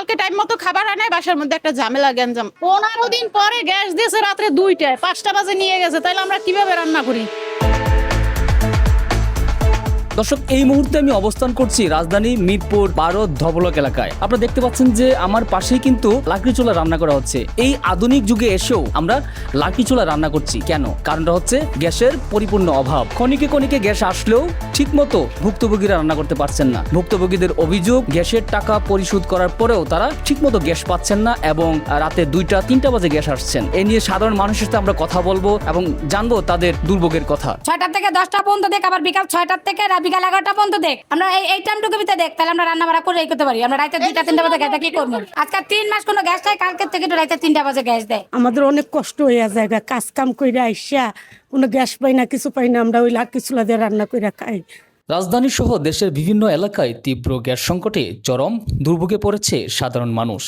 কালকে টাইম মতো খাবার আনায় বাসার মধ্যে একটা ঝামেলা গ্যাঞ্জাম। 15 দিন পরে গ্যাস দিয়েছে রাত্রে 2টায়, 5টা বাজে নিয়ে গেছে। তাইলে আমরা কিভাবে রান্না করি? দর্শক, এই মুহূর্তে আমি অবস্থান করছি রাজধানী মিরপুর 12 ধবলক এলাকায়। আপনারা দেখতে পাচ্ছেন যে আমার পাশেই কিন্তু লাকড়ি চুলা রান্না করা হচ্ছে। এই আধুনিক যুগে এসেও আমরা লাকড়ি চুলা রান্না করছি কেন? কারণটা হচ্ছে গ্যাসের পরিপূর্ণ অভাব। ক্ষণিকে ক্ষণিকে গ্যাস আসলেও ঠিকমতো ভুক্তভোগীরা রান্না করতে পারছেন না। ভুক্তভোগীদের অভিযোগ, গ্যাসের টাকা পরিশোধ করার পরেও তারা ঠিকমতো গ্যাস পাচ্ছেন না এবং রাতে 2টা 3টা বাজে গ্যাস আসছেন। এ নিয়ে সাধারণ মানুষের সাথে আমরা কথা বলবো এবং জানবো তাদের দুর্ভোগের কথা। 6টা থেকে 10টা পর্যন্ত দেখ, আবার বিকাল 6টা থেকে বিকাল 11টা পর্যন্ত দেখ। আমরা এই টাইমটুকু ভিতরে দেখ, তাহলে আমরা রান্না বাড়া করে করতে পারি। আমরা রাতে 2টা 3টা বাজে গ্যাসটা কি করবো? আজকে 3 মাস কোনো গ্যাস নাই, কালকে থেকে তো রাতে 3টা বাজে গ্যাস দেয়। আমাদের অনেক কষ্ট হইয়া যায়, কাজ কাম কইরা আইসা কোনো গ্যাস পাই না, কিছু পাই না, আমরা ওই লাকড়ি চুলা দিয়ে রান্না কইরা খাই। রাজধানী সহ দেশের বিভিন্ন এলাকায় তীব্র গ্যাস সংকটে চরম দুর্ভোগে পড়েছে সাধারণ মানুষ।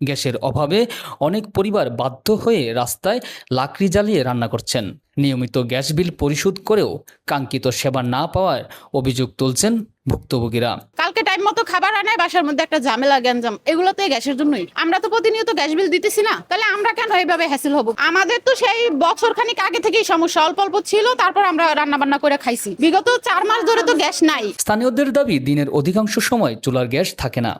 গ্যাসের অভাবে অনেক পরিবার বাধ্য হয়ে রাস্তায় লাকড়ি জ্বালিয়ে রান্না করছেন। নিয়মিত গ্যাস বিল পরিশোধ করেও কাঙ্ক্ষিত সেবা না পাওয়ার অভিযোগ তুলছেন ভুক্তভোগীরা। কালকে টাইম মতো খাবার আনায় বাসার মধ্যে একটা ঝামেলা গ্যাঞ্জাম। এগুলোতে গ্যাসের জন্যই। আমরা তো প্রতিনিয়ত গ্যাস বিল দিতেছি না, তাহলে আমরা কেন এইভাবে হ্যাসেল হব? আমাদের তো সেই বছর খানিক আগে থেকেই সমস্যা, অল্প অল্প ছিল, তারপর আমরা রান্না বান্না করে খাইছি। বিগত 4 মাস ধরে তো গ্যাস নাই। স্থানীয়দের দাবি, দিনের অধিকাংশ সময় চুলার গ্যাস থাকে না।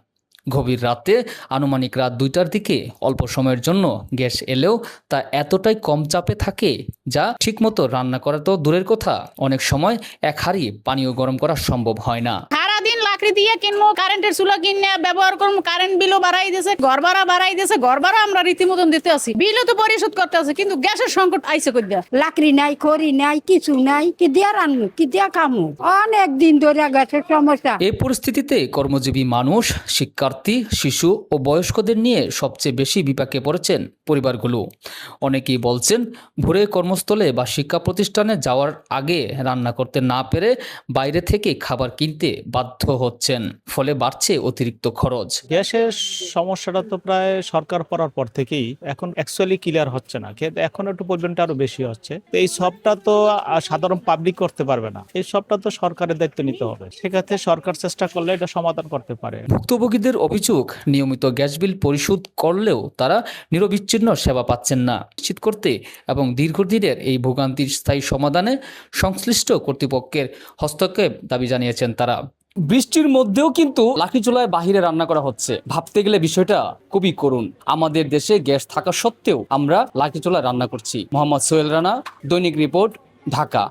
গভীর রাতে আনুমানিক রাত 2টার দিকে অল্প সময়ের জন্য গ্যাস এলেও তা এতটাই কম চাপে থাকে যা ঠিকমতো রান্না করা তো দূরের কথা, অনেক সময় এক হাঁড়ি পানীয় গরম করা সম্ভব হয় না। সারাদিন লাকড়ি দিয়ে কিনবো, কারেন্টের চুলা কিনে ব্যবহার করবো, কারেন্ট বিলও বাড়াই দিয়েছে, ঘর ভাড়া বাড়াই দিয়েছে, ঘর ভাড়া আমরা রীতিমতন দিতে আছি, বিলও তো পরিশোধ করতে আছে, কিন্তু গ্যাসের সংকট আইসে কই দিয়া? লাকড়ি নাই, খড়ি নাই, কিছু নাই, কি দিয়া রান্নু, কি দিয়া খামু? অনেক দিন ধরে গ্যাসের সমস্যা। এই পরিস্থিতিতে কর্মজীবী মানুষ, শিক্ষার্থী, শিশু ও বয়স্কদের নিয়ে সবচেয়ে বেশি বিপাকে পড়েছেন পরিবারগুলো। অনেকেই বলছেন ভোরে কর্মস্থলে বা শিক্ষা প্রতিষ্ঠানে যাওয়ার আগে রান্না করতে না পেরে বাইরে থেকে খাবার কিনতে বাধ্য হচ্ছেন, ফলে বাড়ছে অতিরিক্ত খরচ। গ্যাসের সমস্যাটা তো প্রায় সরকার পড়ার পর থেকেই এখন অ্যাকচুয়ালি ক্লিয়ার হচ্ছে না, কিন্তু এখন একটু পর্যন্ত আরো বেশি হচ্ছে। তো এই সবটা তো সাধারণ পাবলিক করতে পারবে না, এই সবটা তো সরকারের দায়িত্ব নিতে হবে। সেক্ষেত্রে সরকার চেষ্টা করলে এটা সমাধান করতে পারে। ভুক্তভোগীদের অভিযোগ, নিয়মিত গ্যাস বিল পরিশোধ করলেও তারা নিরবিচ্ছিন্ন সেবা পাচ্ছেন না। নিশ্চিত করতে এবং দীর্ঘদিনের এই ভোগান্তির স্থায়ী সমাধানে সংশ্লিষ্ট কর্তৃপক্ষের হস্তক্ষেপ দাবি জানিয়েছেন তারা। বৃষ্টির মধ্যেও কিন্তু লাকড়ি চুলায় বাহিরে রান্না করা হচ্ছে। ভাবতে গেলে বিষয়টা খুবই করুণ। আমাদের দেশে গ্যাস থাকা সত্ত্বেও আমরা লাকড়ি চুলায় রান্না করছি। মোহাম্মদ সোহেল রানা, দৈনিক রিপোর্ট, ঢাকা।